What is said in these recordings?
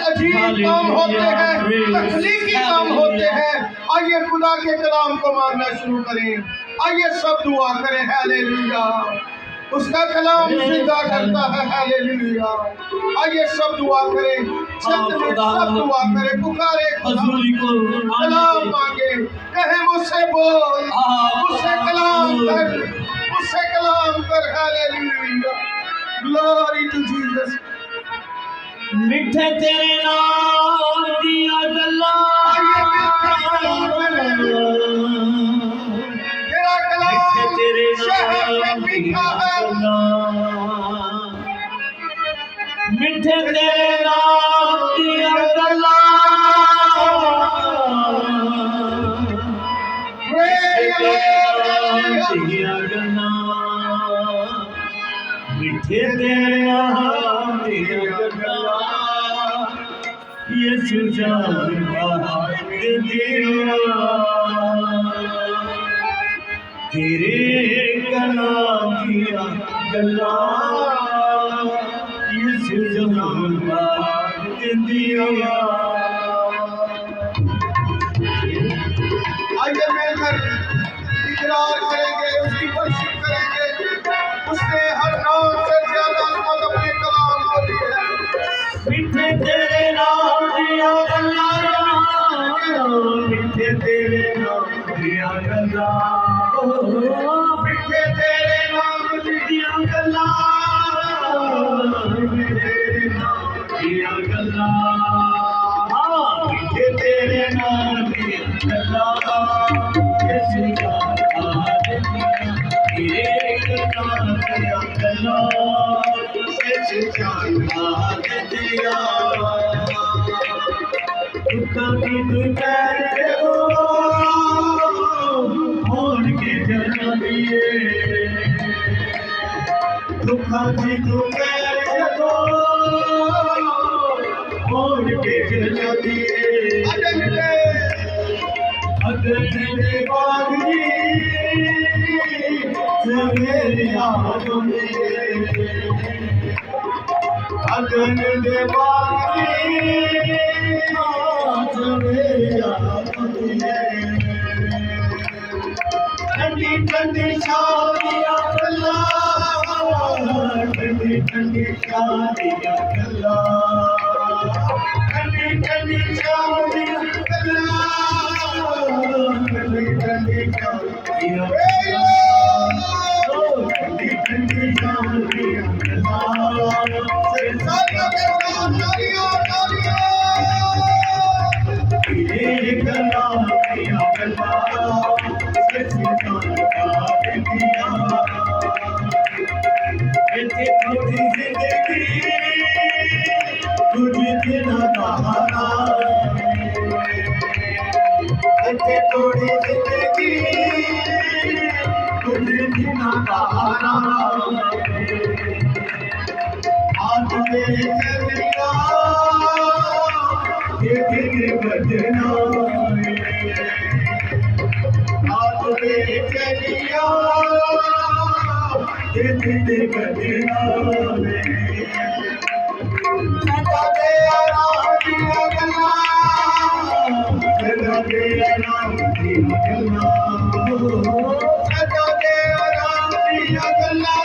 عجیب کام ہوتے ہیں، تخلیقی کام ہوتے ہیں۔ آئیے خدا کے کلام کو ماننا شروع کریں، آئیے سب دعا کریں۔ ہیلیلویا، اس کا کلام زندہ کرتا ہے۔ ہیلیلویا، آئیے سب دعا کریں، چند میں سب دعا کریں، پکارے کلام مانگے، کہیں مجھ سے بول، مجھ سے کلام کر، مجھ سے کلام کر۔ Hallelujah, glory to Jesus. میٹھے تیرے نام دیا گلا، تیرا کلام شہر میں میٹھا ہے۔ میٹھے تیرے نام دیا گلا، دیا گلا، میٹھے تیرے نام دیا گلا، یسوع جان بہار دیا، تیرے کلام دیا گلا، یسوع جان بہار دیا۔ آئیے مل کر اقرار کریں گے، اس کی ورشپ کریں گے۔ اس نے ہر نام سے زیادہ عظمت اپنے کلام کو دی ہے۔ میٹھے تیرے نام دیا گلا، میٹھے تیرے نام دیا گلا، میٹھے تیرے نام دیا گلا، میٹھے تیرے نام دیا گلا، میٹھے تیرے نام دیا گلا، یسوع جان بہار دیا، تیرے کلام دیا گلا، یسوع جان بہار دیا۔ دکھاں کی دوپہر ہو، موڑ کے جلا دیے، دکھاں کی دوپہر ہو، موڑ کے جلا دیے، اگر تیرے باغی سویرے یادوں میں، اگر تیرے باغی سویرے یادوں میں، ٹھنڈی ٹھنڈی شادیاں گلا، ٹھنڈی ٹھنڈی شادیاں گلا، ٹھنڈی ٹھنڈی شادیاں گلا، ٹھنڈی ٹھنڈی شادیاں گلا، ٹھنڈی ٹھنڈی شادیاں گلا، تیرے کلام دیا گلا، یسوع جان بہار دیا، ایسے تھوڑی زندگی تجھ بنا بہانا، ایسے تھوڑی زندگی تجھ بنا بہانا، ہاتھ میں چلیا یہ دل بجنا، ہاتھ میں چلیا یہ دل بجنا، سدا دے آرام دیا گلا، سدا دے آرام دیا گلا، سدا دے آرام دیا گلا،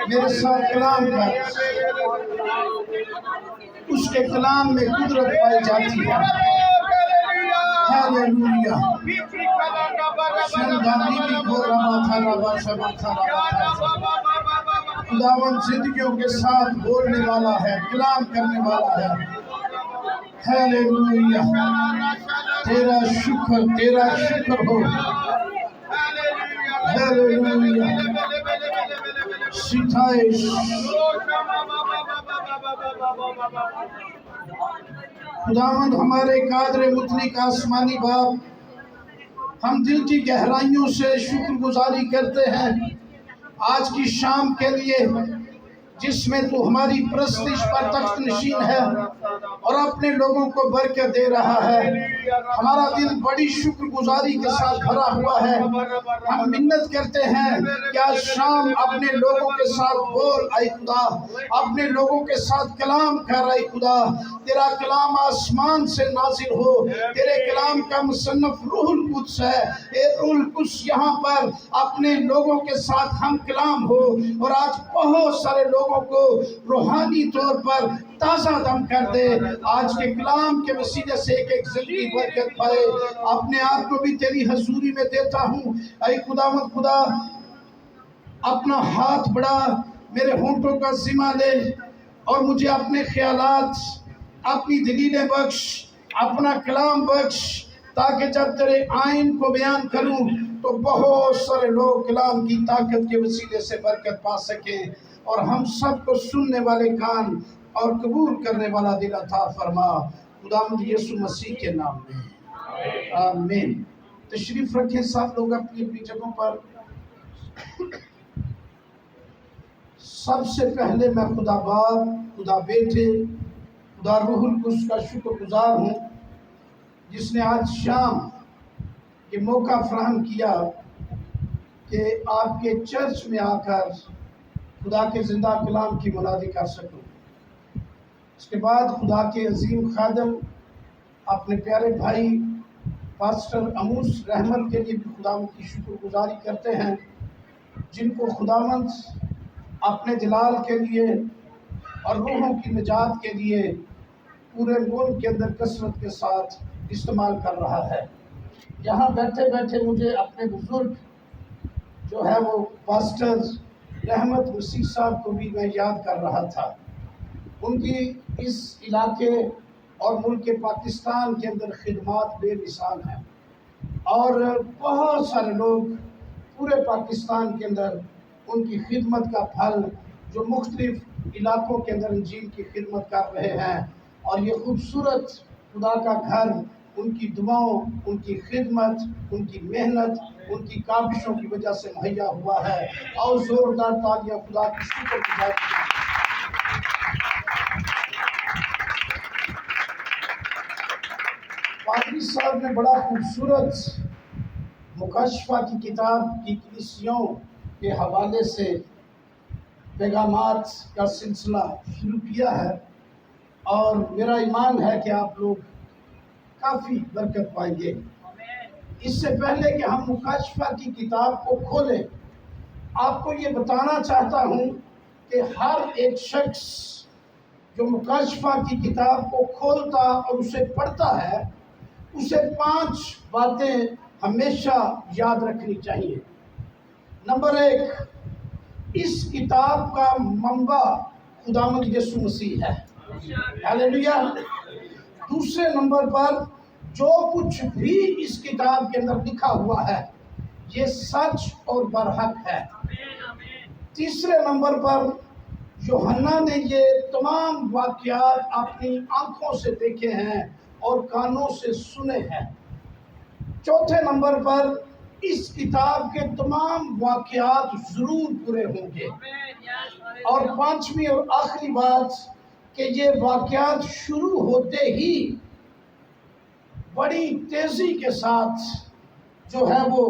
میرے ساتھ کلام کر، اس کے کلام میں قدرت پائی جاتی ہے۔ ہاللویا۔ شندانی کی کو ربا تھا ربا شبا تھا ربا تھا۔ خداوند زندگیوں کے ساتھ بولنے والا ہے، کلام کرنے والا ہے۔ ہاللویا۔ تیرا شکر ہو۔ ہاللویا۔ ستائش۔ خداوند ہمارے قادر مطلق آسمانی باپ، ہم دل کی گہرائیوں سے شکر گزاری کرتے ہیں آج کی شام کے لیے، جس میں تو ہماری پرستش پر تخت نشین ہے اور اپنے لوگوں کو برکت دے رہا ہے۔ ہمارا دل بڑی شکر گزاری کے ساتھ بھرا ہوا ہے۔ ہم منت کرتے ہیں کہ آج شام اپنے لوگوں کے ساتھ بول اے خدا، اپنے لوگوں کے ساتھ کلام کر اے خدا۔ تیرا کلام آسمان سے نازل ہو، تیرے کلام کا مصنف روح القدس ہے۔ اے روح القدس یہاں پر اپنے لوگوں کے ساتھ ہم کلام ہو، اور آج بہت سارے لوگوں کو روحانی طور پر تازہ دم کر دے۔ آج کے کلام کے وسیلے سے ایک زندگی برکت پائے۔ اپنے آپ کو بھی تیری حضوری میں دیتا ہوں اے خداوند خدا، اپنا ہاتھ بڑھا، میرے ہونٹوں کا ذمہ لے اور مجھے اپنے خیالات، اپنی دلیلیں بخش، اپنا کلام بخش، تاکہ جب تیرے آئین کو بیان کروں تو بہت سارے لوگ کلام کی طاقت کے وسیلے سے برکت پا سکیں، اور ہم سب کو سننے والے کان اور قبول کرنے والا دل عطا فرما، خداوند یسوع مسیح کے نام میں آمین۔ تشریف رکھیں سب لوگ اپنی اپنی جگہوں پر۔ سب سے پہلے میں خدا باپ، خدا بیٹے، خدا روح القدس کا شکر گزار ہوں، جس نے آج شام یہ موقع فراہم کیا کہ آپ کے چرچ میں آ کر خدا کے زندہ کلام کی منادی کر سکوں۔ اس کے بعد خدا کے عظیم خادم اپنے پیارے بھائی پاسٹر اموس رحمت کے لیے بھی خداوند کی شکر گزاری کرتے ہیں، جن کو خداوند اپنے جلال کے لیے اور روحوں کی نجات کے لیے پورے ملک کے اندر کثرت کے ساتھ استعمال کر رہا ہے۔ یہاں بیٹھے بیٹھے مجھے اپنے بزرگ جو ہے وہ پاسٹر رحمت مسیح صاحب کو بھی میں یاد کر رہا تھا۔ ان کی اس علاقے اور ملک پاکستان کے اندر خدمات بے مثال ہیں، اور بہت سارے لوگ پورے پاکستان کے اندر ان کی خدمت کا پھل، جو مختلف علاقوں کے اندر انجیل کی خدمت کر رہے ہیں، اور یہ خوبصورت خدا کا گھر ان کی دعاؤں، ان کی خدمت، ان کی محنت، ان کی کاوشوں کی وجہ سے مہیا ہوا ہے۔ اور زوردار تالیاں خدا کی شکر گزاری۔ پادری صاحب نے بڑا خوبصورت مکاشفہ کی کتاب کی کلیسیوں کے حوالے سے پیغامات کا سلسلہ شروع کیا ہے، اور میرا ایمان ہے کہ آپ لوگ کافی برکت پائیں گے۔ اس سے پہلے کہ ہم مکاشفہ کی کتاب کو کھولیں، آپ کو یہ بتانا چاہتا ہوں کہ ہر ایک شخص جو مکاشفہ کی کتاب کو کھولتا اور اسے پڑھتا ہے، اسے 5 باتیں ہمیشہ یاد رکھنی چاہیے۔ نمبر 1، اس کتاب کا منبع خداوند یسوع مسیح ہے۔ ہاللویا۔ دوسرے نمبر پر، جو کچھ بھی اس کتاب کے اندر لکھا ہوا ہے یہ سچ اور برحق ہے۔ تیسرے نمبر پر، یوحنا نے یہ تمام واقعات اپنی آنکھوں سے دیکھے ہیں اور کانوں سے سنے ہیں۔ چوتھے نمبر پر، اس کتاب کے تمام واقعات ضرور پورے ہوں گے۔ اور 5ویں اور آخری بات کہ یہ واقعات شروع ہوتے ہی بڑی تیزی کے ساتھ جو ہے وہ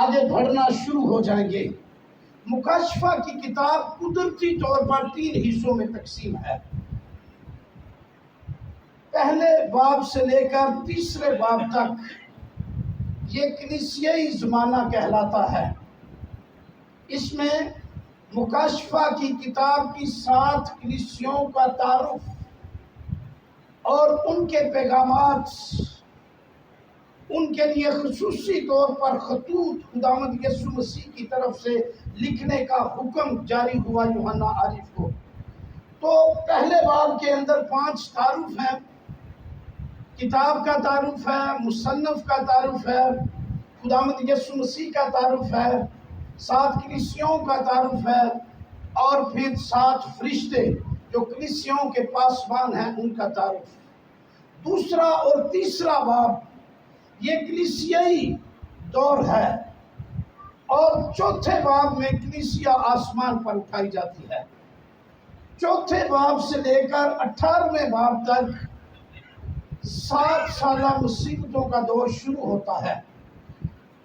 آگے بڑھنا شروع ہو جائیں گے۔ مکاشفہ کی کتاب قدرتی طور پر 3 حصوں میں تقسیم ہے۔ پہلے باب سے لے کر تیسرے باب تک یہ کلیسیائی زمانہ کہلاتا ہے۔ اس میں مکاشفہ کی کتاب کی 7 کلیسیوں کا تعارف اور ان کے پیغامات، ان کے لیے خصوصی طور پر خطوط خداوند یسوع مسیح کی طرف سے لکھنے کا حکم جاری ہوا یوحنا عارف کو۔ تو پہلے باب کے اندر 5 تعارف ہیں، کتاب کا تعارف ہے، مصنف کا تعارف ہے، خداوند یسوع مسیح کا تعارف ہے، 7 کلیسیوں کا تعارف ہے، اور پھر 7 فرشتے جو کلیسیوں کے پاسبان ہیں ان کا تعارف۔ دوسرا اور تیسرا باب یہ کلیسیائی دور ہے، اور چوتھے باب میں کلیسیا آسمان پر اٹھائی جاتی ہے۔ چوتھے باب سے لے کر 18ویں باب تک 7 سالہ مصیبتوں کا دور شروع ہوتا ہے۔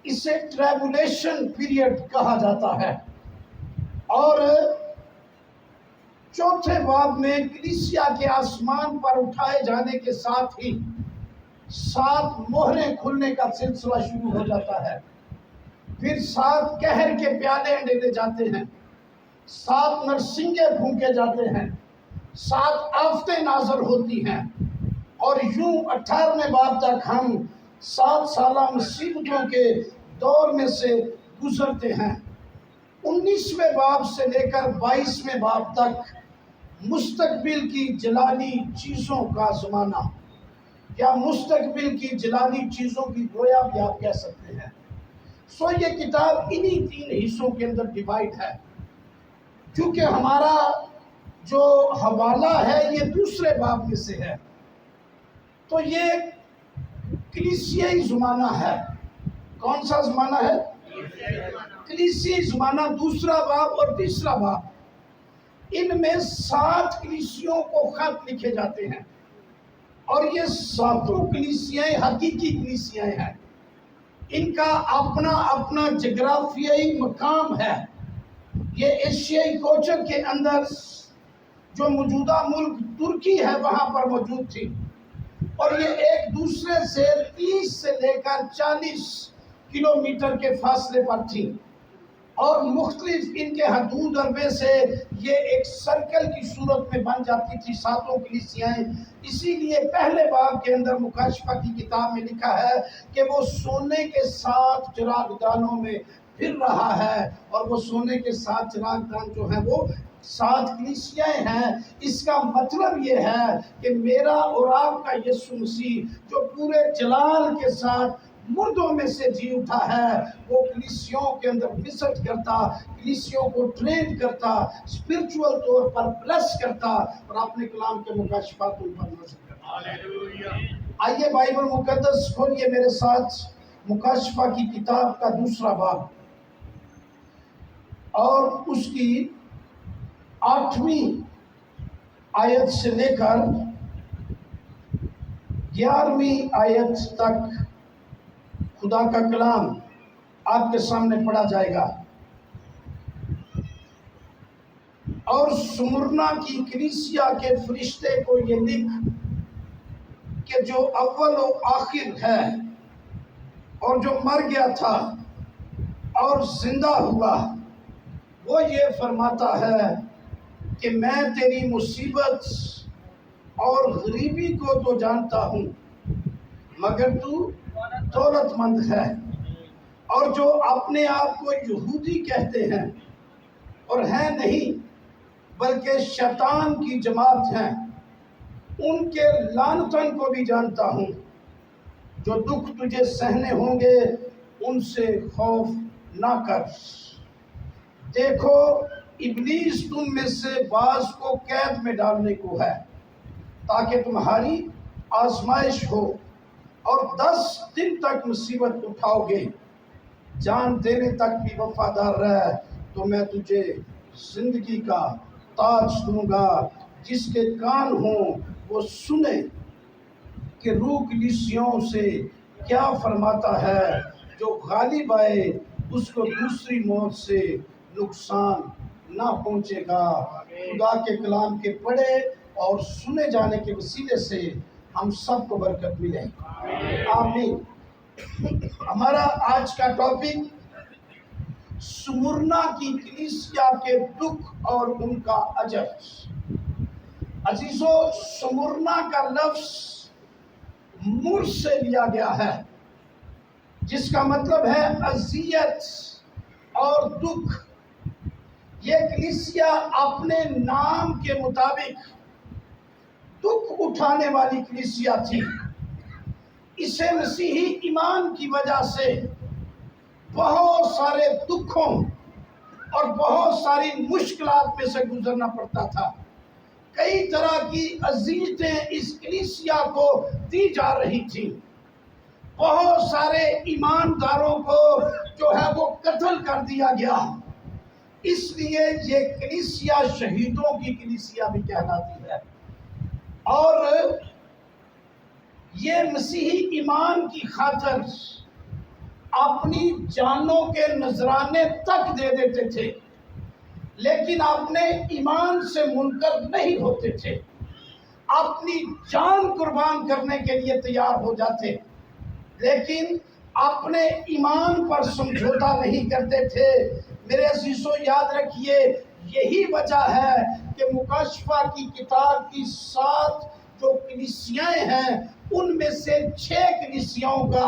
اسے ٹریبولیشن پیریڈ کہا جاتا ہے، اور چوتھے باب میں کلیسیا کے آسمان پر اٹھائے جانے کے ساتھ ہی 7 مہریں کھلنے کا سلسلہ شروع ہو جاتا ہے۔ پھر 7 قہر کے پیالے ڈلے جاتے ہیں، 7 نرسنگے پھونکے جاتے ہیں، 7 آفتیں نازل ہوتی ہیں، اور یوں 18ویں باب تک ہم 7 سالہ مصیبتوں کے دور میں سے گزرتے ہیں۔ 19ویں باب سے لے کر 22ویں باب تک مستقبل کی جلالی چیزوں کا زمانہ، یا مستقبل کی جلالی چیزوں کی گویا بھی آپ کہہ سکتے ہیں۔ سو یہ کتاب انہی 3 حصوں کے اندر ڈیوائیڈ ہے۔ کیونکہ ہمارا جو حوالہ ہے یہ دوسرے باب میں سے ہے، تو یہ کلیسیائی زمانہ ہے۔ کون سا زمانہ ہے؟ کلیسیائی زمانہ، دوسرا باب اور تیسرا باب، ان میں 7 کلیسیوں کو خط لکھے جاتے ہیں، اور یہ 7 کلیسیاں حقیقی کلیسیاں ہیں۔ ان کا اپنا اپنا جغرافیائی مقام ہے۔ یہ ایشیائی کوچر کے اندر جو موجودہ ملک ترکی ہے وہاں پر موجود تھی، اور یہ ایک دوسرے سے 30 سے لے کر 40 کلومیٹر کے فاصلے پر تھی، اور مختلف ان کے حدود میں سے یہ ایک سرکل کی صورت میں بن جاتی تھی 7 کلیسیاں۔ اسی لیے پہلے باب کے اندر مکاشفہ کی کتاب میں لکھا ہے کہ وہ سونے کے 7 چراغ دانوں میں پھر رہا ہے، اور وہ سونے کے 7 چراغ دان جو ہیں وہ 7 کلیسیاں ہیں۔ اس کا مطلب یہ ہے کہ میرا اور آپ کا یسوع مسیح جو پورے جلال کے ساتھ مردوں میں سے جی اٹھا ہے، وہ کلیسیوں کے اندر وزٹ کرتا، کلیسیوں کو ٹرین کرتا، اسپرچول طور پر بلیس کرتا، اور اپنے کلام کے مکاشفات ان پر نازل کرتا۔ آئیے بائبل مقدس کھولیے میرے ساتھ مکاشفہ کی کتاب کا 2 باب، اور اس کی 8ویں آیت سے لے کر 11ویں آیت تک خدا کا کلام آپ کے سامنے پڑھا جائے گا۔ اور سمرنا کی کلیسیا کے فرشتے کو یہ لکھ کہ جو اول و آخر ہے، اور جو مر گیا تھا اور زندہ ہوا، وہ یہ فرماتا ہے کہ میں تیری مصیبت اور غریبی کو تو جانتا ہوں، مگر تو دولت مند ہے، اور جو اپنے آپ کو یہودی کہتے ہیں اور ہیں نہیں بلکہ شیطان کی جماعت ہیں، ان کے لعنتن کو بھی جانتا ہوں۔ جو دکھ تجھے سہنے ہوں گے ان سے خوف نہ کر۔ دیکھو ابلیس تم میں سے بعض کو قید میں ڈالنے کو ہے، تاکہ تمہاری آزمائش ہو، اور 10 دن تک مصیبت اٹھاؤ گے، جان دینے تک بھی وفادار رہ تو میں تجھے زندگی کا تاج دوں گا۔ جس کے کان ہوں وہ سنے کہ روح کلیسیوں سے کیا فرماتا ہے۔ جو غالب آئے اس کو دوسری موت سے نقصان نہ پہنچے گا۔ خدا کے کلام کے پڑھے اور سنے جانے کے وسیلے سے ہم سب کو برکت ملے. آمین. ہمارا آج کا ٹاپک سمرنا کی کلیسیا کے دکھ اور ان کا اجر. عزیزو، سمرنا کا لفظ مر سے لیا گیا ہے، جس کا مطلب ہے اذیت اور دکھ. یہ کلیسیا اپنے نام کے مطابق دکھ اٹھانے والی کلیسیا تھی. اسے مسیحی ایمان کی وجہ سے بہت سارے دکھوں اور بہت ساری مشکلات میں سے گزرنا پڑتا تھا. کئی طرح کی اذیتیں اس کلیسیا کو دی جا رہی تھی. بہت سارے ایمانداروں کو جو ہے وہ قتل کر دیا گیا. اس لیے یہ کلیسیا شہیدوں کی کلیسیا بھی کہلاتی ہے. اور یہ مسیحی ایمان کی خاطر اپنی جانوں کے نذرانے تک دے دیتے تھے، لیکن اپنے ایمان سے منکر نہیں ہوتے تھے. اپنی جان قربان کرنے کے لیے تیار ہو جاتے، لیکن اپنے ایمان پر سمجھوتا نہیں کرتے تھے. میرے عزیزو، یاد رکھیے، یہی وجہ ہے کہ مکاشفہ کی کتاب کی 7 جو کلیسیاں ہیں، ان میں سے 6 کلیسیاؤں کا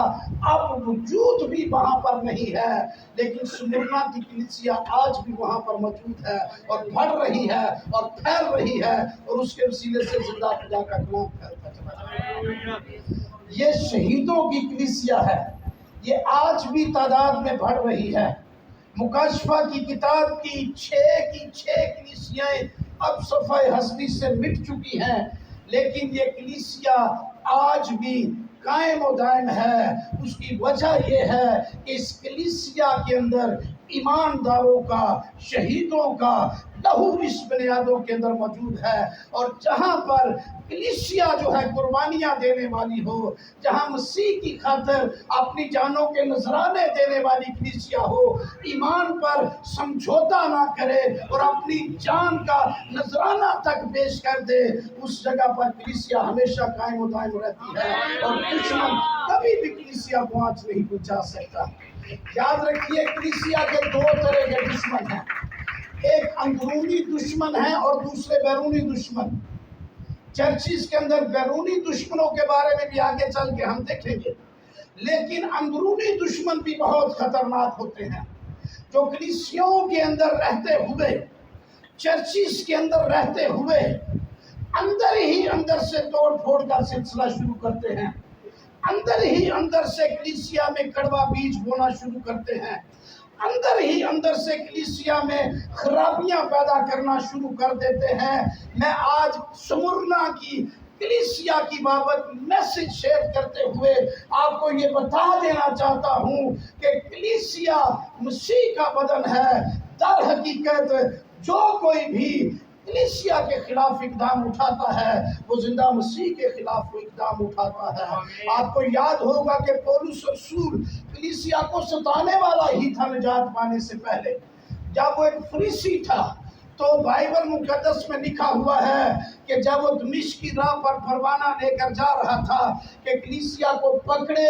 اب وجود بھی وہاں پر نہیں ہے، لیکن سمرنا کی کلیسیا آج بھی وہاں پر موجود ہے اور بڑھ رہی ہے اور پھیل رہی ہے، اور اس کے وسیلے سے زندہ خدا کا کلام پھیلتا چلا جائے. یہ شہیدوں کی کلیسیا ہے، یہ آج بھی تعداد میں بڑھ رہی ہے. مکاشفہ کی کتاب کی 6 کلیسیاں اب صفحہ حسبی سے مٹ چکی ہیں، لیکن یہ کلیسیا آج بھی قائم و دائم ہے. اس کی وجہ یہ ہے کہ اس کلیسیا کے اندر ایمانداروں کا، شہیدوں کا لہو اس بنیادوں کے اندر موجود ہے. اور جہاں پر کلیسیا جو ہے قربانیاں دینے والی ہو، جہاں مسیح کی خاطر اپنی جانوں کے نذرانے دینے والی کلیسیا ہو، ایمان پر سمجھوتا نہ کرے اور اپنی جان کا نذرانہ تک پیش کر دے، اس جگہ پر کلیسیا ہمیشہ قائم و دائم رہتی ہے اور دشمن کبھی بھی کلیسیا کو آنچ نہیں پہنچا سکتا. یاد رکھیے، کلیسیا کے 2 طرح کے دشمن ہیں. ایک اندرونی دشمن ہے اور دوسرے بیرونی دشمن. چرچز کے اندر بیرونی دشمنوں کے بارے میں بھی آگے چل کے ہم دیکھیں گے، لیکن اندرونی دشمن بھی بہت خطرناک ہوتے ہیں، جو کلیسیوں کے اندر رہتے ہوئے، چرچز کے اندر رہتے ہوئے اندر سے توڑ پھوڑ کا سلسلہ شروع کرتے ہیں. اندر سے کلیسیا میں کڑوا بیج بونا شروع کرتے ہیں. اندر سے کلیسیا میں خرابیاں پیدا کرنا شروع کر دیتے ہیں. میں آج سمرنا کی کلیسیا کی بابت میسج شیئر کرتے ہوئے آپ کو یہ بتا دینا چاہتا ہوں کہ کلیسیا مسیح کا بدن ہے. در حقیقت جو کوئی بھی کلیسیا کے خلاف اقدام اٹھاتا ہے، وہ زندہ مسیح کے خلاف اقدام اٹھاتا ہے. آپ کو یاد ہوگا کہ پولس رسول کلیسیا کو ستانے والا ہی تھا نجات پانے سے پہلے. جب وہ ایک فریسی تھا تو بائبل مقدس میں لکھا ہوا ہے کہ جب وہ دمشق کی راہ پر پروانہ لے کر جا رہا تھا کہ کلیسیا کو پکڑے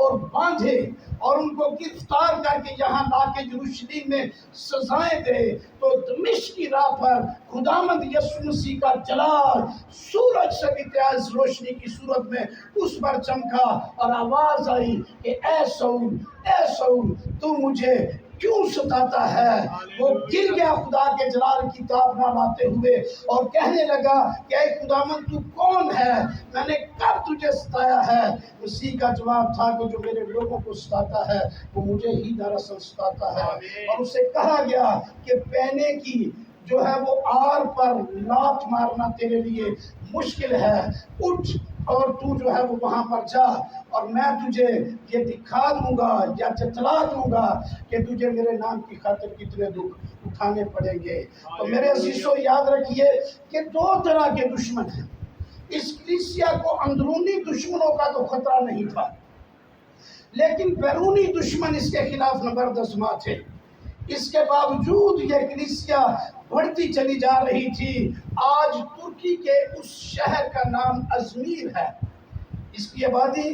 اور باندھے اور ان کو گرفتار کر کے یہاں لا کے یروشلم میں سزائیں دے، تو دمشق کی راہ پر خداوند یسوع مسیح کا جلال سورج سے بھی تیز روشنی کی صورت میں اس پر چمکا اور آواز آئی کہ اے سول تو مجھے کیوں ستاتا ہے. وہ گر گیا خدا کے جلال کی تاب نہ لاتے ہوئے اور کہنے لگا کہ اے خداوند تو کون ہے، میں نے کب تجھے ستایا ہے؟ مسیح کا جواب تھا کہ جو میرے لوگوں کو ستاتا ہے وہ مجھے ہی دراصل ستاتا ہے. اور اسے کہا گیا کہ پہنے کی جو ہے وہ آر پر لات مارنا تیرے لیے مشکل ہے، اٹھ اور تو جو ہے وہ وہاں پر جا اور میں تجھے یہ دکھا دوں گا یا جتلا دوں گا کہ تجھے میرے نام کی خاطر کتنے دکھ اٹھانے پڑیں گے. تو میرے عزیزو، یاد رکھیے کہ 2 طرح کے دشمن ہیں. اس کلیسیا کو اندرونی دشمنوں کا تو خطرہ نہیں تھا، لیکن بیرونی دشمن اس کے خلاف نبردست تھے. اس کے باوجود یہ کلیسیا بڑھتی چلی جا رہی تھی. آج ترکی کے اس شہر کا نام ازمیر ہے. اس کی آبادی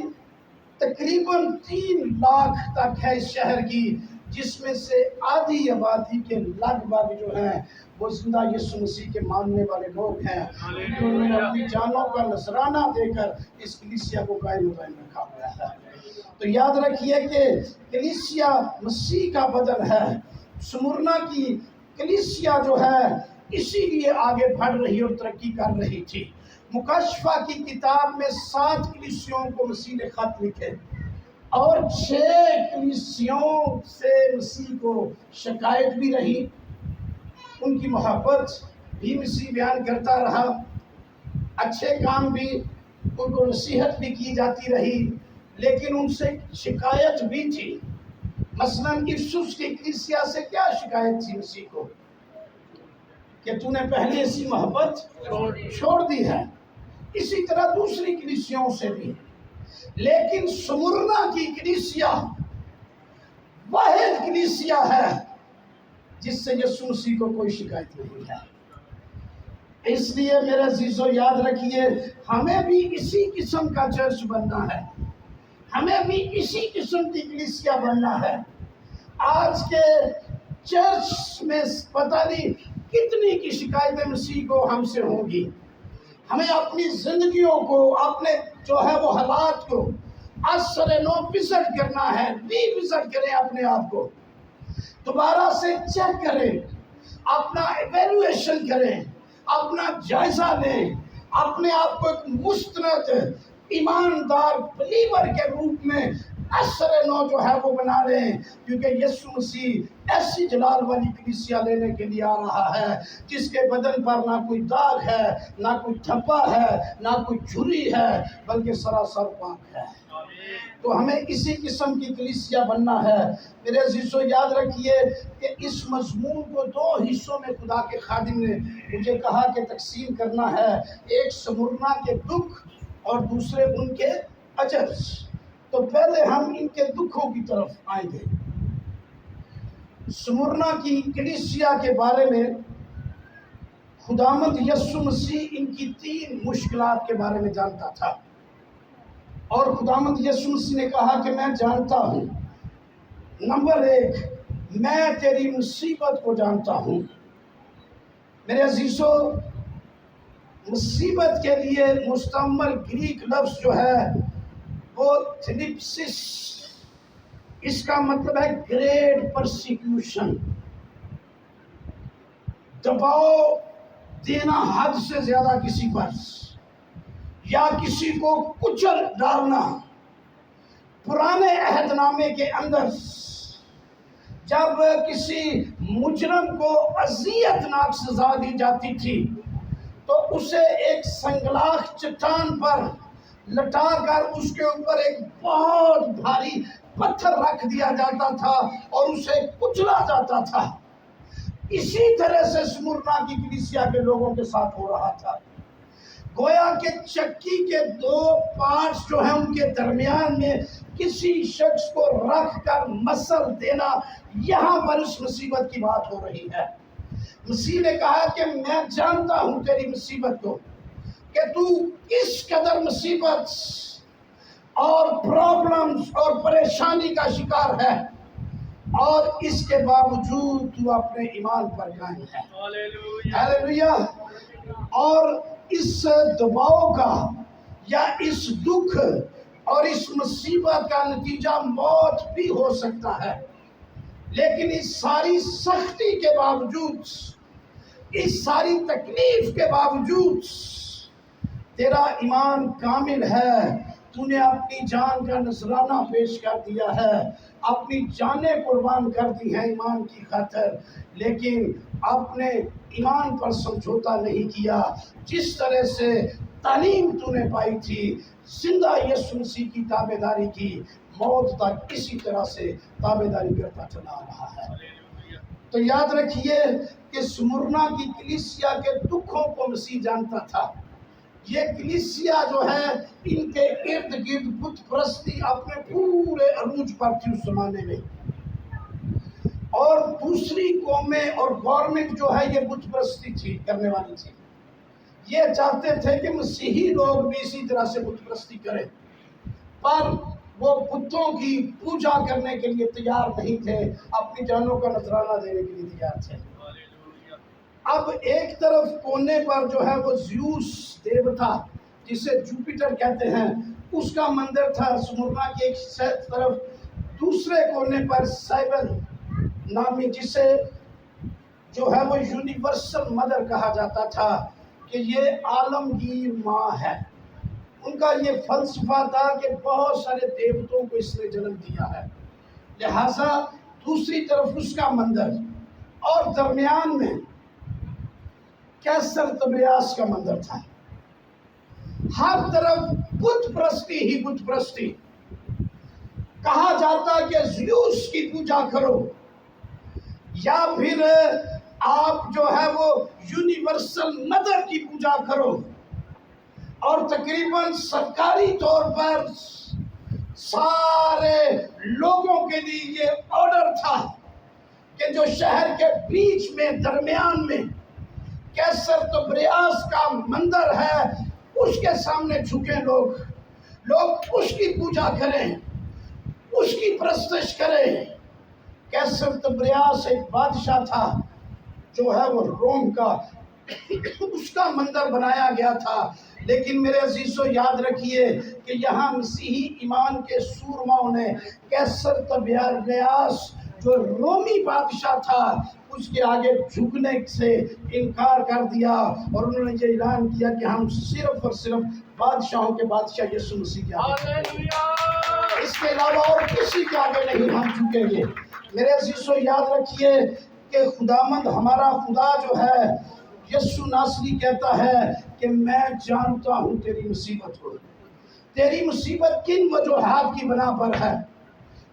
تقریباً 3 لاکھ تک ہے اس شہر کی، جس میں سے آدھی آبادی کے لگ بھگ جو ہیں وہ زندہ یسوع مسیح کے ماننے والے لوگ ہیں، انہوں نے اپنی جانوں کا نذرانہ دے کر اس کلیسیا کو قائم و دائم رکھا ہوا ہے۔ تو یاد رکھیے کہ کلیسیا مسیح کا بدن ہے۔ سمرنا کی کلیسیا جو ہے اسی لیے آگے بڑھ رہی اور ترقی کر رہی تھی۔ مکاشفہ کی کتاب میں 7 کلیسیوں کو مسیح نے خط لکھے اور 6 کلیسیوں سے مسیح کو شکایت بھی رہی، ان کی محبت بھی مسیح بیان کرتا رہا، اچھے کام بھی ان کو نصیحت بھی کی جاتی رہی، لیکن ان سے شکایت بھی تھی۔ مثلا افسس کی کلیسیا سے کیا شکایت تھی مسیح کو؟ کہ تو نے پہلے ایسی محبت چھوڑ دی ہے۔ اسی طرح دوسری کلیسیوں سے بھی۔ لیکن سمرنا کی کلیسیا واحد کلیسیا ہے جس سے یسوع مسیح کو کوئی شکایت نہیں ہے۔ اس لیے میرے عزیزو یاد رکھیے، ہمیں بھی اسی قسم کا چرچ بننا ہے، ہمیں بھی اسی قسم کی کلیسیا بننا ہے۔ آج کے چرچ میں پتہ نہیں کتنی کی شکایتیں مسیح کو ہم سے ہوں گی۔ ہمیں اپنی زندگیوں کو، اپنے جو ہے وہ حالات کو اثر نو وزٹ کرنا ہے۔ ری وزٹ کریں اپنے آپ کو، دوبارہ سے چیک کریں، اپنا ایویلویشن کریں، اپنا جائزہ لیں، اپنے آپ کو ایک مستند ایماندار بلیور کے روپ میں اثر نو جو ہے وہ بنا لیں، کیونکہ یسوع مسیح ایسی جلال والی کلیسیا لینے کے لیے آ رہا ہے جس کے بدن پر نہ کوئی داغ ہے، نہ کوئی دھبا ہے، نہ کوئی جھری ہے، بلکہ سراسر پاک ہے۔ تو ہمیں اسی قسم کی کلیسیا بننا ہے۔ میرے عزیزو یاد رکھیے کہ اس مضمون کو 2 حصوں میں خدا کے خادم نے مجھے کہا کہ تقسیم کرنا ہے، ایک سمرنا کے دکھ اور دوسرے ان کے اجر۔ تو پہلے ہم ان کے دکھوں کی طرف آئیں گے۔ سمرنا کی کلیسیا کے بارے میں خداوند یسوع مسیح ان کی 3 مشکلات کے بارے میں جانتا تھا، اور خداوند یسوع مسیح نے کہا کہ میں جانتا ہوں، نمبر 1، میں تیری مصیبت کو جانتا ہوں۔ میرے عزیزو، مصیبت کے لیے مستعمل گریک لفظ جو ہے وہ تھلیپسس، اس کا مطلب ہے گریٹ پرسیکیوشن، دباؤ دینا حد سے زیادہ کسی پر، یا کسی کو کچل ڈالنا۔ پرانے عہد نامے کے اندر جب کسی مجرم کو اذیت ناک سزا دی جاتی تھی تو اسے ایک سنگلاخ چٹان پر لٹا کر اس کے اوپر ایک بہت بھاری پتھر رکھ دیا جاتا تھا اور اسے کچلا جاتا تھا۔ اسی طرح سے سمرنا کی کلیسیا کے لوگوں کے ساتھ ہو رہا تھا۔ گویا کہ چکی کے 2 پارٹس جو ہیں ان کے درمیان میں کسی شخص کو رکھ کر مسل دینا، یہاں پر اس مصیبت کی بات ہو رہی ہے۔ مسیح نے کہا کہ میں جانتا ہوں تیری مصیبت کو، کہ تو اس قدر مصیبت اور پرابلمز اور پریشانی کا شکار ہے، اور اس کے باوجود تو اپنے ایمان پر قائم ہے۔ ہاللیلویہ۔ اور اس دباؤ کا یا اس دکھ اور اس مصیبت کا نتیجہ موت بھی ہو سکتا ہے، لیکن اس ساری سختی کے باوجود، اس ساری تکلیف کے باوجود تیرا ایمان کامل ہے۔ تو نے اپنی جان کا نذرانہ پیش کر دیا ہے، اپنی جانیں قربان کر دی ہیں ایمان کی خاطر، لیکن اپنے ایمان پر سمجھوتا نہیں کیا۔ جس طرح سے تعلیم تو نے پائی تھی زندہ یسوع مسیح کی تابعداری کی، موت تک اسی طرح سے تابعداری کرتا چلا رہا ہے۔ تو یاد رکھیے کہ سمرنا کی کلیسیا کے دکھوں کو مسیح جانتا تھا۔ یہ کلیسیا جو ہے ان کے ارد گرد بت پرستی اپنے پورے عروج پر تھی اس زمانے میں، اور دوسری قومیں اور گورنمنٹ جو ہے یہ بت پرستی تھی کرنے والی تھی۔ یہ چاہتے تھے کہ مسیحی لوگ بھی اسی طرح سے بت پرستی کریں، پر وہ بتوں کی پوجا کرنے کے لیے تیار نہیں تھے، اپنی جانوں کا نذرانہ دینے کے لیے تیار تھے۔ اب ایک طرف کونے پر جو ہے وہ زیوس دیوتا جسے جوپیٹر کہتے ہیں اس کا مندر تھا سمرنا کی ایک طرف، دوسرے کونے پر سائبل نامی جسے جو ہے وہ یونیورسل مدر کہا جاتا تھا کہ یہ عالمگیر ماں ہے۔ ان کا یہ فلسفہ تھا کہ بہت سارے دیوتوں کو اس نے جنم دیا ہے، لہذا دوسری طرف اس کا مندر اور درمیان میں کیسر تبریاس کا مندر تھا۔ ہر طرف بت پرستی ہی بت پرستی، کہا جاتا کہ زیوس کی پوجا کرو یا پھر آپ جو ہے وہ یونیورسل مدر کی پوجا کرو، اور تقریباً سرکاری طور پر سارے لوگوں کے لیے یہ آرڈر تھا کہ جو شہر کے بیچ میں درمیان میں کیسر تبریاس کا مندر ہے اس کے سامنے جھکیں، لوگ اس کی پوجا کریں، اس کی پرستش کریں۔ کیسر تبریاس ایک بادشاہ تھا جو ہے وہ روم کا، اس کا مندر بنایا گیا تھا، لیکن میرے عزیزو یاد رکھیے کہ یہاں مسیحی ایمان کے سورماؤں نے کیسر تبریاس جو رومی بادشاہ تھا اس کے آگے جھکنے سے انکار کر دیا، اور انہوں نے یہ اعلان کیا کہ ہم صرف اور صرف بادشاہوں کے بادشاہ یسوع مسیح کے آگے، اس کے علاوہ اور کسی کے آگے نہیں ہم جھکیں گے۔ میرے عزیزو یاد رکھیے کہ خداوند ہمارا خدا جو ہے یسوع ناصری کہتا ہے کہ میں جانتا ہوں تیری مصیبت کو، تیری مصیبت کن وجوہات کی بنا پر ہے،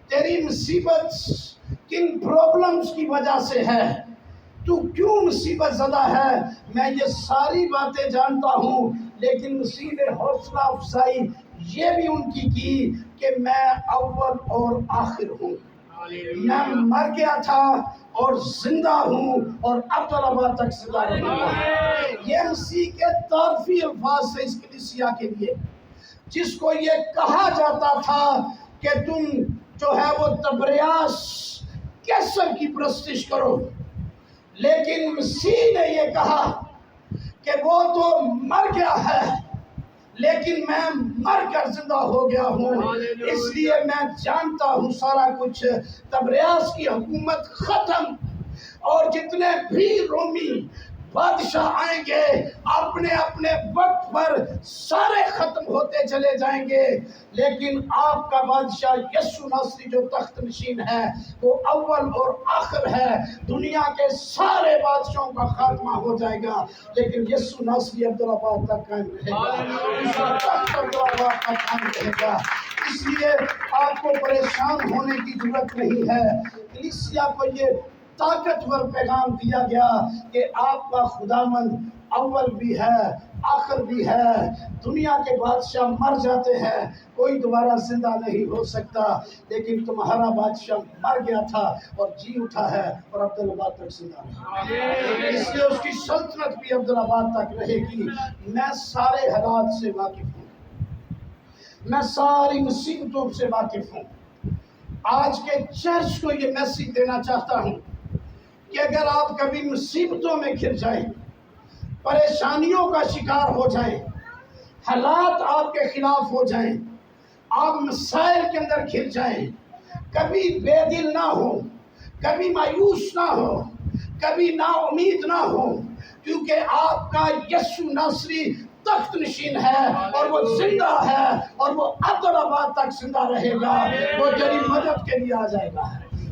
تیری مصیبت کن پرابلمز کی وجہ سے ہے، تو کیوں مصیبت زدہ ہے، میں یہ ساری باتیں جانتا ہوں، لیکن مسیح نے حوصلہ افزائی یہ بھی ان کی کہ میں اول اور آخر ہوں، میں مر گیا تھا اور زندہ ہوں اور ابدالآباد تک زندہ رہوں گا۔ یہ مسیح کے تعارفی الفاظ سے اس کلیسیا کے لیے، جس کو یہ کہا جاتا تھا کہ تم جو ہے وہ تبریاس کیسر کی پرستش کرو، لیکن مسیح نے یہ کہا کہ وہ تو مر گیا ہے لیکن میں مر کر زندہ ہو گیا ہوں، اس لیے میں جانتا ہوں سارا کچھ، تبریاس کی حکومت ختم، اور جتنے بھی رومی بادشاہ آئیں گے اپنے اپنے وقت پر سارے ختم ہوتے چلے جائیں گے، لیکن آپ کا بادشاہ یسوع ناصری جو تخت نشین ہے وہ اول اور آخر ہے۔ دنیا کے سارے بادشاہوں کا خاتمہ ہو جائے گا، لیکن یسوع ناصری عبدالآباد تک قائم رہے گا، اس کا تخت عبدالآباد تک قائم رہے گا۔ اس لیے آپ کو پریشان ہونے کی ضرورت نہیں ہے۔ کلیسیا کو یہ طاقتور پیغام دیا گیا کہ آپ کا خداوند اول بھی ہے آخر بھی ہے، دنیا کے بادشاہ مر جاتے ہیں، کوئی دوبارہ زندہ نہیں ہو سکتا، لیکن تمہارا بادشاہ مر گیا تھا اور جی اٹھا ہے اور عبدالآباد تک زندہ ہے، اس لیے اس کی سلطنت بھی عبدالآباد تک رہے گی۔ میں سارے حالات سے واقف ہوں، میں ساری مصیبتوں سے واقف ہوں۔ آج کے چرچ کو یہ میسیج دینا چاہتا ہوں کہ اگر آپ کبھی مصیبتوں میں گر جائیں، پریشانیوں کا شکار ہو جائیں، حالات آپ کے خلاف ہو جائیں، آپ مسائل کے اندر گر جائیں، کبھی بے دل نہ ہو، کبھی مایوس نہ ہو، کبھی نا امید نہ ہو، کیونکہ آپ کا یسوع ناصری تخت نشین ہے اور وہ زندہ ہے اور وہ عبدالآباد تک زندہ رہے گا، وہ تیری مدد کے لیے آ جائے گا،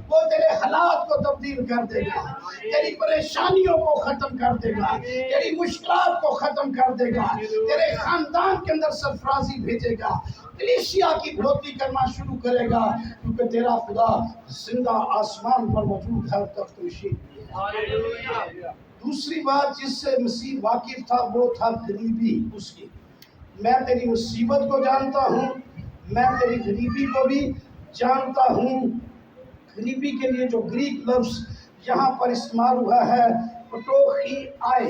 وہ تیرے حالات کو تبدیل کر دے گا، تیری پریشانیوں کو ختم کر دے گا، تیری مشکلات کو ختم کر دے گا، تیرے خاندان کے اندر سرفرازی بھیجے گا، کلیسیا کی بھروتی کرنا شروع کرے گا، کیونکہ تیرا خدا زندہ آسمان پر موجود ہے اور تخت نشین ہے۔ دوسری بات جس سے مسیح واقف تھا وہ تھا غریبی اس کی۔ میں تیری مصیبت کو جانتا ہوں، میں تیری غریبی کو بھی جانتا ہوں۔ غریبی کے لیے جو گریک لفظ یہاں پر استعمال ہوا ہے پٹوخی آئے،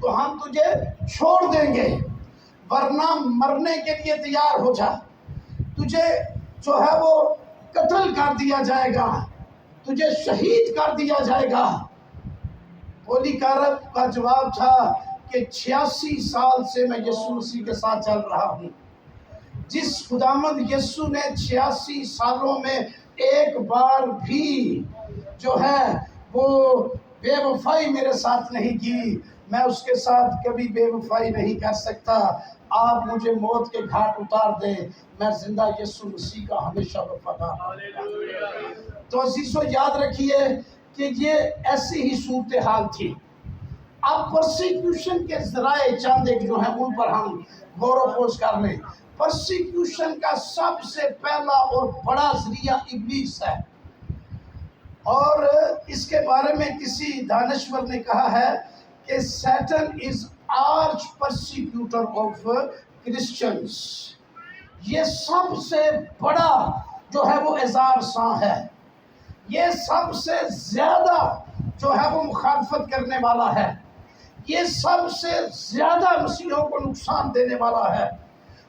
تو ہم تجھے چھوڑ دیں گے، ورنہ مرنے کے لیے تیار ہو جا، تجھے جو ہے وہ قتل کر دیا جائے گا، تجھے شہید کر دیا جائے گا۔ پولی کارب کا جواب تھا کہ 86 سال سے میں یسوع مسیح کے ساتھ چل رہا ہوں۔ جس خداوند یسوع نے 86 سالوں میں ایک بار بھی جو ہے وہ بے وفائی میرے ساتھ نہیں کی، میں اس کے ساتھ کبھی بے وفائی نہیں کر سکتا۔ آپ مجھے موت کے گھاٹ اتار دیں، میں زندہ یسوع مسیح کا ہمیشہ وفادار ہوں۔ تو عزیزو یاد رکھیے کہ یہ ایسی ہی صورتحال تھی۔ اب پرسیکیوشن کے ذرائع چند ایک جو ہیں ان پر ہم غور و خوض کر لیں۔ پرسیکیوشن کا سب سے پہلا اور بڑا ذریعہ ابلیس ہے، اور اس کے بارے میں کسی دانشور نے کہا ہے کہ Satan is arch persecutor of Christians. یہ سب سے بڑا جو ہے وہ اظہار ساں ہے، یہ سب سے زیادہ جو ہے وہ مخالفت کرنے والا ہے، یہ سب سے زیادہ مسیحیوں کو نقصان دینے والا ہے۔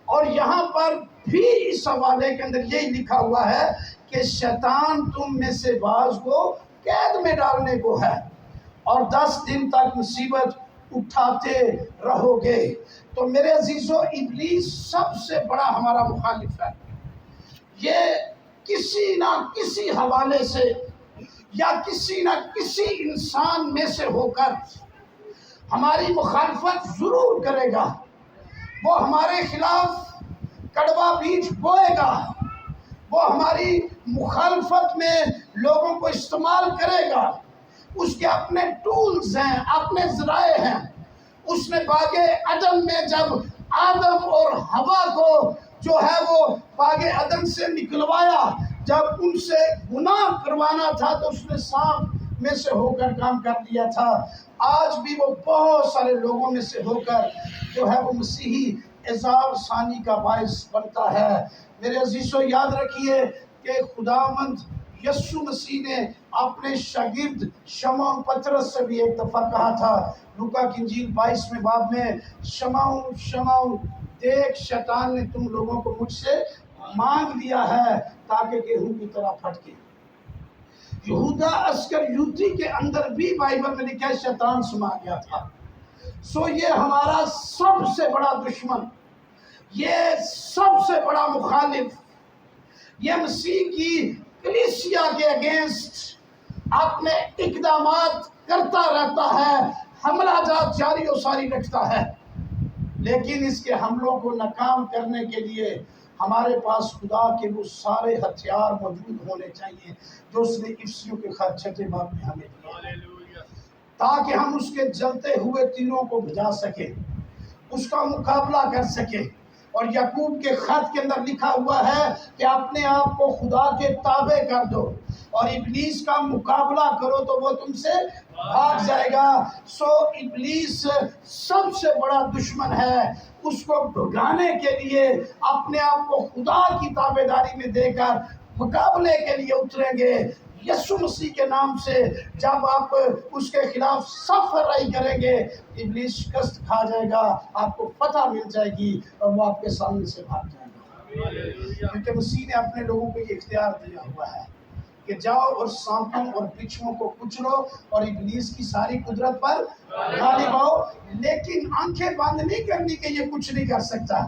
اور یہاں پر بھی اس حوالے کے اندر یہی لکھا ہوا ہے کہ شیطان تم میں سے بعض کو قید میں ڈالنے کو ہے اور 10 دن تک مصیبت اٹھاتے رہو گے۔ تو میرے عزیزو، ابلیس سب سے بڑا ہمارا مخالف ہے۔ یہ کسی نہ کسی حوالے سے یا کسی نہ کسی انسان میں سے ہو کر ہماری مخالفت ضرور کرے گا۔ وہ ہمارے خلاف کڑوا بیج بوئے گا، وہ ہماری مخالفت میں لوگوں کو استعمال کرے گا۔ اس کے اپنے ٹولز ہیں، اپنے ذرائع ہیں۔ اس نے باغ عدن میں جب آدم اور حوا کو جو ہے وہ باغ عدن سے نکلوایا، جب ان سے گناہ کروانا تھا تو اس نے سانپ میں سے ہو کر کام کر لیا تھا۔ آج بھی وہ بہت سارے لوگوں میں سے ہو کر جو ہے وہ مسیحی اظہار ثانی کا باعث بنتا ہے۔ میرے عزیزو یاد رکھیے کہ خداوند یسوع مسیح نے اپنے شاگرد شمعون پطرس سے بھی ایک دفعہ کہا تھا، لوکا کی انجیل 22ویں باب میں، شمعون شمعون دیکھ شیطان نے تم لوگوں کو مجھ سے مانگ لیا ہے تاکہ گیہوں کی طرح پھٹکے۔ یہودا اسکریوتی کے اندر بھی بائبل میں لکھا ہے شیطان سما گیا تھا۔ سو یہ ہمارا سب سے بڑا دشمن، یہ سب سے بڑا مخالف، یہ مسیح کی کلیسیا کے اگینسٹ اپنے اقدامات کرتا رہتا ہے، حملہ جات جاری و ساری رکھتا ہے۔ لیکن اس کے حملوں کو ناکام کرنے کے لیے ہمارے پاس خدا کے وہ سارے ہتھیار موجود ہونے چاہیے جو اس نے افسیوں کے خط 6 باب میں ہمیں دیا، تاکہ ہم اس کے جلتے ہوئے تیروں کو بجھا سکیں، اس کا مقابلہ کر سکیں۔ اور یعقوب کے خط کے اندر لکھا ہوا ہے کہ اپنے آپ کو خدا کے تابع کر دو اور ابلیس کا مقابلہ کرو تو وہ تم سے بھاگ جائے گا۔ سو ابلیس سب سے بڑا دشمن ہے۔ اس کو بھگانے کے لیے اپنے آپ کو خدا کی تابع داری میں دے کر مقابلے کے لیے اتریں گے۔ یسوع مسیح کے نام سے جب آپ اس کے خلاف صف رائی کریں گے، ابلیس شکست کھا جائے گا، آپ کو فتح مل جائے گی اور وہ آپ کے سامنے سے بھاگ جائے گا۔ کیونکہ مسیح نے اپنے لوگوں کو یہ اختیار دیا ہوا ہے کہ جاؤ اور سانپوں اور بچھوؤں کو کچلو اور ابلیس کی ساری قدرت پر غالب آؤ۔ لیکن آنکھیں بند نہیں کرنی کہ یہ کچھ نہیں کر سکتا۔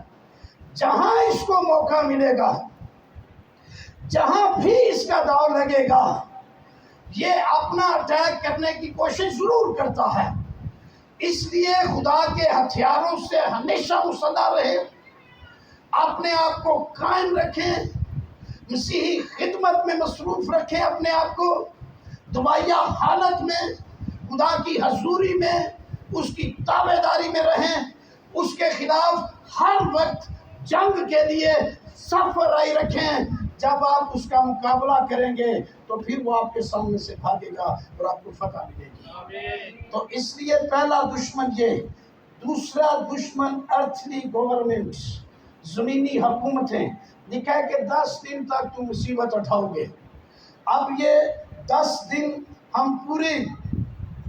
جہاں اس کو موقع ملے گا، جہاں بھی اس کا داؤ لگے گا، یہ اپنا اٹیک کرنے کی کوشش ضرور کرتا ہے۔ اس لیے خدا کے ہتھیاروں سے ہمیشہ مسلح رہے، اپنے آپ کو قائم رکھیں، مسیحی خدمت میں مصروف رکھیں اپنے آپ کو، دعائیہ حالت میں خدا کی حضوری میں اس کی تابع داری میں رہیں، اس کے خلاف ہر وقت جنگ کے لیے صف رائی رکھیں۔ جب آپ اس کا مقابلہ کریں گے تو پھر وہ آپ کے سامنے سے بھاگے گا اور آپ کو فتح ملے گی۔ تو اس لیے پہلا دشمن یہ، دوسرا دشمن ارتھلی گورنمنٹ، زمینی حکومتیں۔ لکھا ہے کہ 10 دن تک تم مصیبت اٹھاؤ گے۔ اب یہ 10 دن ہم پوری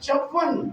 54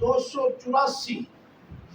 284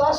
10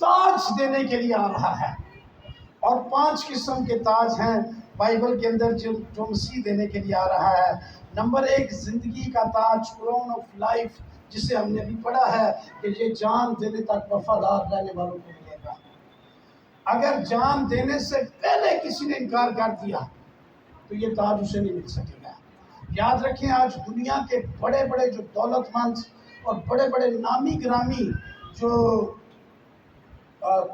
تاج دینے کے لیے آ رہا ہے، اور 5 قسم کے تاج ہیں بائبل کے اندر جو مسیح دینے کے لیے آ رہا ہے۔ نمبر 1 زندگی کا تاج، کرون آف لائف، جسے ہم نے بھی پڑھا ہے کہ یہ جان دینے تک وفادار رہنے والوں کو ملے گا۔ اگر جان دینے سے پہلے کسی نے انکار کر دیا تو یہ تاج اسے نہیں مل سکے گا۔ یاد رکھیں، آج دنیا کے بڑے بڑے جو دولت مند اور بڑے بڑے نامی گرامی جو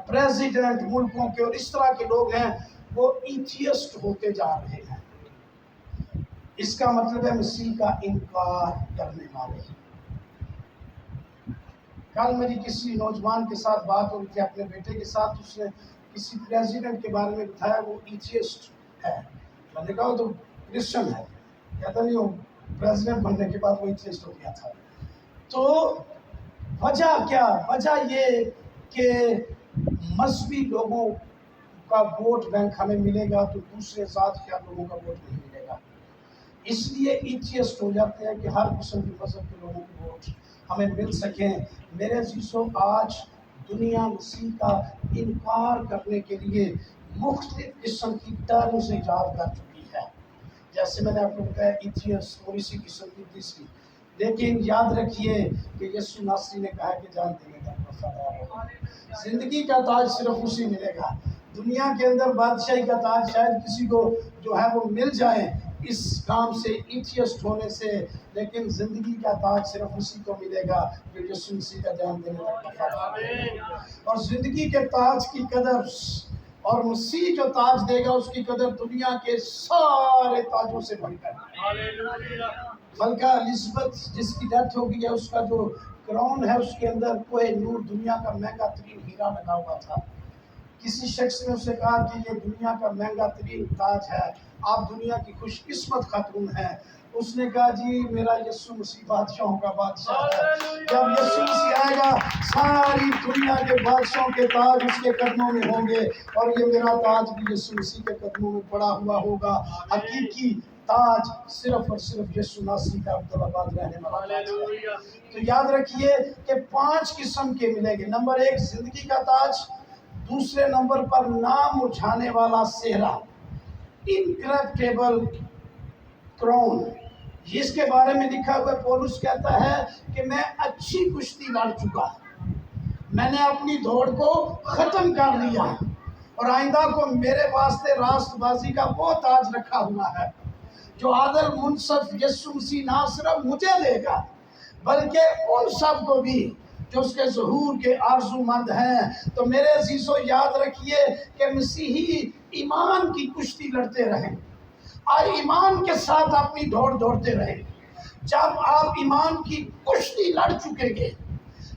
پریزیڈنٹ ملکوں کے اور اس طرح کے لوگ ہیں، وہ ایتھیسٹ ہوتے جا رہے ہیں۔ اس کا مطلب ہے مسیح کا انکار کرنے والے۔ کل میری کسی نوجوان کے ساتھ بات ہو رہی تھی، اپنے بیٹے کے ساتھ، اس نے کسی پریزیڈنٹ کے بارے میں بتایا وہ ایتھیسٹ ہے۔ میں نے کہا وہ تو کرسچن ہے، کہتا نہیں وہ پریزیڈنٹ بننے کے بعد وہ ایتھیسٹ ہو گیا تھا۔ تو وجہ کیا؟ وجہ یہ کہ مذہبی لوگوں کا ووٹ بینک ہمیں ملے گا تو دوسرے ذات خیال لوگوں کا ووٹ نہیں ملے گا، اس لیے ایتھیسٹ ہو جاتے ہیں کہ ہر قسم کے مذہب کے لوگوں کے ووٹ ہمیں مل سکیں۔ میرے عزیزو، آج دنیا مسیح کا انکار کرنے کے لیے مختلف قسم کی ٹرمز ایجاد کر چکی ہے، جیسے میں نے آپ کو بتایا ایتھیسٹ، اور اسی قسم کی تیسری۔ لیکن یاد رکھیے کہ یسوع ناصری نے کہا کہ جان دینے تک وفادار رہو۔ زندگی کا تاج صرف اسی ملے گا۔ دنیا کے اندر بادشاہی کا تاج شاید کسی کو جو ہے وہ مل جائے اس کام سے، ایتھیسٹ ہونے سے، لیکن زندگی کا تاج صرف اسی کو ملے گا جو یسوع مسیح کا جان دینے تک وفادار ہے۔ اور زندگی کے تاج کی قدر اور مسیح جو تاج دے گا اس کی قدر دنیا کے سارے تاجوں سے بڑھ کر۔ ملکہ الزبتھ جس کی ڈیتھ ہو گئی ہے، اس کا جو کراؤن ہے اس کے اندر کوہ نور دنیا کا مہنگا ترین ہیرا لگا ہوا تھا۔ کسی شخص نے اسے کہا کہ یہ دنیا کا مہنگا ترین تاج ہے، آپ دنیا کی خوش قسمت خاتون ہیں۔ اس نے کہا جی میرا یسوع مسیح بادشاہوں کا بادشاہ ہے، جب یسوع مسیح آئے گا ساری دنیا کے بادشاہوں کے تاج اس کے قدموں میں ہوں گے، اور یہ میرا تاج بھی یسوع مسیح کے قدموں میں پڑا ہوا ہوگا۔ حقیقی تاج صرف اور صرف یسوع ناصری کا عبدالآباد رہنے والا تاج ہے۔ تو یاد رکھیے کہ 5 قسم کے ملیں گے۔ نمبر 1 زندگی کا تاج، دوسرے نمبر پر نام اٹھانے والا سہرا، انکریپٹیبل کراؤن۔ اس کے بارے میں لکھا ہوا پولس کہتا ہے کہ میں اچھی کشتی لڑ چکا، میں نے اپنی دوڑ کو ختم کر لیا، اور آئندہ کو میرے واسطے راست بازی کا وہ تاج رکھا ہوا ہے جو عادل منصف یسوع مسیح نہ صرف مجھے دے گا بلکہ ان سب کو بھی جو اس کے ظہور کے آرزو مند ہیں۔ تو میرے عزیزو یاد رکھیے کہ مسیحی ایمان کی کشتی لڑتے رہیں اور ایمان کے ساتھ اپنی دوڑ دوڑتے رہیں۔ جب آپ ایمان کی کشتی لڑ چکیں گے،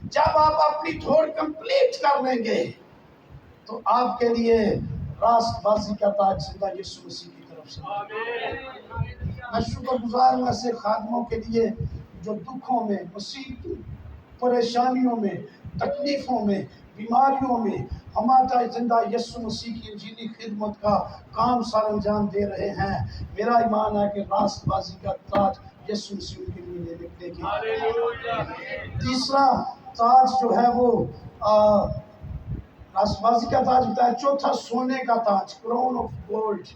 جب آپ اپنی دوڑ کمپلیٹ کر لیں گے، تو آپ کے لیے راست بازی کا تاج زندہ یسوع مسیح کی طرف سے۔ میں شکر گزار ہوں ایسے خادموں کے لیے جو دکھوں میں، مصیبتوں، پریشانیوں میں، تکلیفوں میں، بیماریوں میں ہمارا زندہ یسوع مسیح کی انجیلی خدمت کا کام سر انجام دے رہے ہیں۔ میرا ایمان ہے کہ راست بازی کا تاج یسوع مسیح کے لیے لے کے۔ تیسرا تاج جو ہے وہ راست بازی کا تاج ہوتا ہے۔ چوتھا سونے کا تاج، کراؤن آف گولڈ۔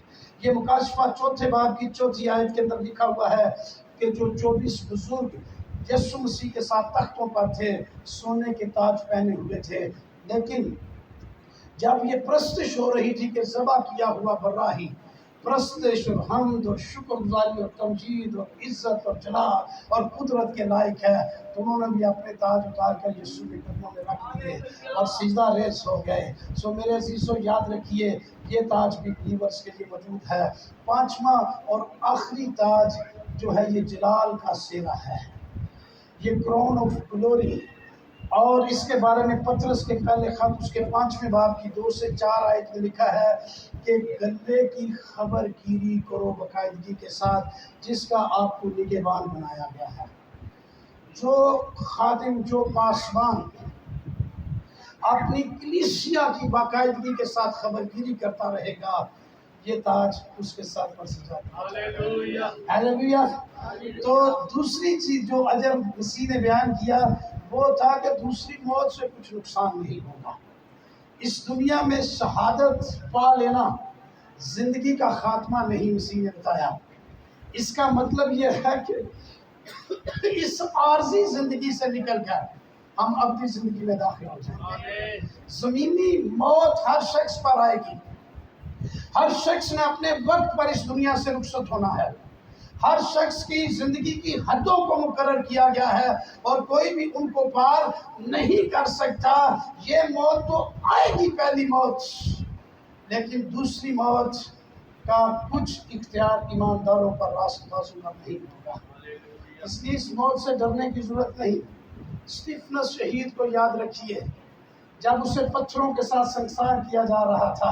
یہ مکاشفہ 4 باب کی 4 آیت کے اندر لکھا ہوا ہے کہ جو 24 بزرگ یسوع مسیح کے ساتھ تختوں پر تھے سونے کے تاج پہنے ہوئے تھے، لیکن جب یہ پرستش ہو رہی تھی کہ ذبح کیا ہوا براہی پرستش اور حمد اور شکر گزاری اور تمجید اور عزت اور جلال اور قدرت کے لائق ہے، تو انہوں نے بھی اپنے تاج اتار کر یسوع کے قدموں میں رکھ دیے اور سجدہ ریز ہو گئے۔ سو میرے عزیزو یاد رکھیے یہ تاج بھی بلیورز کے لیے موجود ہے۔ 5واں اور آخری تاج جو ہے یہ جلال کا سہرا ہے، یہ کراؤن آف گلوری، اور اس کے بارے میں پطرس کے پہلے خط اس کے 5ویں باب کی 2 سے 4 آیت میں لکھا ہے کہ گلے کی خبر گیری کرو باقاعدگی کے ساتھ جس کا آپ کو نگہبان بنایا گیا ہے۔ جو خادم، جو پاسبان اپنی کلیسیا کی باقاعدگی کے ساتھ خبر گیری کرتا رہے گا، یہ تاج اس کے ساتھ پر سجا ہے۔ ہاللیلویہ۔ تو دوسری چیز جو اجر مسیح نے بیان کیا وہ تھا کہ دوسری موت سے کچھ نقصان نہیں ہوگا۔ اس دنیا میں شہادت پا لینا زندگی کا خاتمہ نہیں مسیح نے بتایا۔ اس کا مطلب یہ ہے کہ اس عارضی زندگی سے نکل کر ہم اپنی زندگی میں داخل ہو جائیں گے۔ زمینی موت ہر شخص پر آئے گی، ہر شخص نے اپنے وقت پر اس دنیا سے رخصت ہونا ہے، ہر شخص کی زندگی کی حدوں کو مقرر کیا گیا ہے اور کوئی بھی ان کو پار نہیں کر سکتا۔ یہ موت تو آئے گی پہلی موت، لیکن دوسری موت کا کچھ اختیار ایمانداروں پر راست بازو نہیں ہوگا۔ اس لیے اس موت سے ڈرنے کی ضرورت نہیں۔ اسٹیفنس شہید کو یاد رکھیے، جب اسے پتھروں کے ساتھ سنسار کیا جا رہا تھا